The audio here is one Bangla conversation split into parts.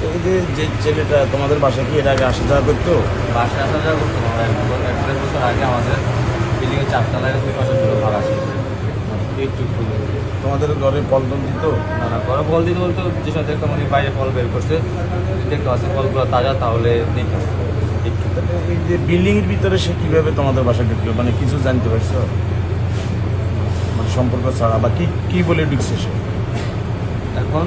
এই যে যে ছেলেটা তোমাদের বাসায় কি এর আগে আসা যাওয়া করতো? বাসায় আসা যাওয়া করতো না। এক দেড় বছর আগে আমাদের বিল্ডিংয়ের চারতলায় 2 মাসের জন্য ভাড়া ছিল এইটুকু। তোমাদের ঘরে পল্টন দিত? না না, ঘরে ফল দিতে বলতো যেসব দেখতাম উনি বাইরে ফল বের করছে, যদি দেখতে আছে ফলগুলো তাজা তাহলে দিতাম একটু। এই যে বিল্ডিংয়ের ভিতরে সে কিভাবে তোমাদের বাসায় ঢুকলো, মানে কিছু জানতে পারছো? মানে সম্পর্ক ছাড়া বা কি কি বলে ঢুকছে সে? এখন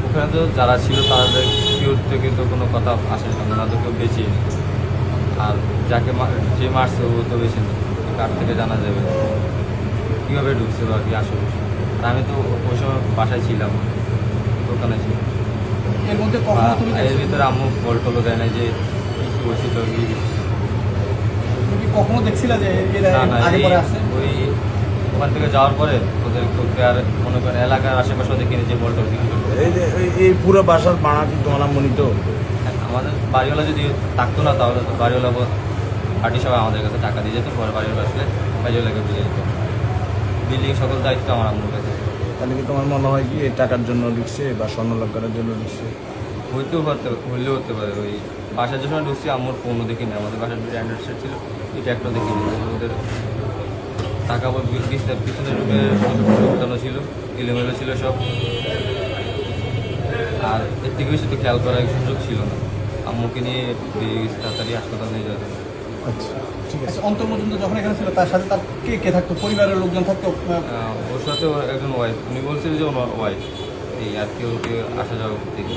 ওখানে তো যারা ছিল তাদের কেউ থেকে তো কোনো কথা আসে না, ওনাদের কেউ বেঁচে। আর যাকে যে মারছে ও তো বেশি না, কার থেকে জানা যাবে কীভাবে ঢুকছে বা কি আসলে। আর আমি তো ওই সময় বাসায় ছিলাম, দোকানে ছিলাম। এর মধ্যে কখনো তুমি এর ভিতরে আম্মু বল টলও দেয় না যে কিছু বলছি তো কি। তুমি কি কখনো দেখছিলা যে এরা না না, আগে পরে আসছে? ওই ওখান থেকে যাওয়ার পরে ওদের আর মনে করেন এলাকার আশেপাশে দেখিনি যে বল টল কিছু। এই যে এই পুরো বাসার ভাড়া কি তোমার মনিত? আমাদের বাড়িওয়ালা যদি থাকতো না তাহলে তো বাড়িওয়ালা পার্টি সবাই আমাদের কাছে টাকা দিয়ে যেত, পরে বাড়িওয়ালা আসলে বাড়িওয়ালাকে বুঝে যেত। বিল্ডিং সকল দায়িত্ব আমার আম্মুর কাছে। তাহলে কি তোমার মনে হয় কি এই টাকার জন্য ঢুকছে বা স্বর্ণ লঙ্কারের জন্য ঢুকছে? হইলেও হতে পারে। ওই বাসার জন্য ঢুকছি, আম্মুর ফোনও দেখিনি। আমাদের বাসার দুটো অ্যান্ড্রয়েড সেট ছিল, এটা একটা দেখিনি। ওদের টাকা পিছনের রুমে উঠানো ছিল, এলোমেলো ছিল সব। আর এর থেকে বেশি তো খেয়াল করার সুযোগ ছিল না। আম্মুকে নিয়ে বেরিয়ে গেছি তাড়াতাড়ি হাসপাতালে নিয়ে যাওয়া। আচ্ছা, ঠিক আছে। আচ্ছা, অন্তর্মুদ্দিন যখন এখানে ছিল তার সাথে তার কে কে থাকতো? পরিবারের লোকজন থাকতো? ওর সাথে ওর একজন ওয়াইফ, উনি বলছিল যে ওনার ওয়াইফ। এই আর কেউ আসা যাওয়া দেখি।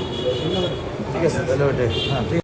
ঠিক আছে, তাহলে ওইটাই। হ্যাঁ, ঠিক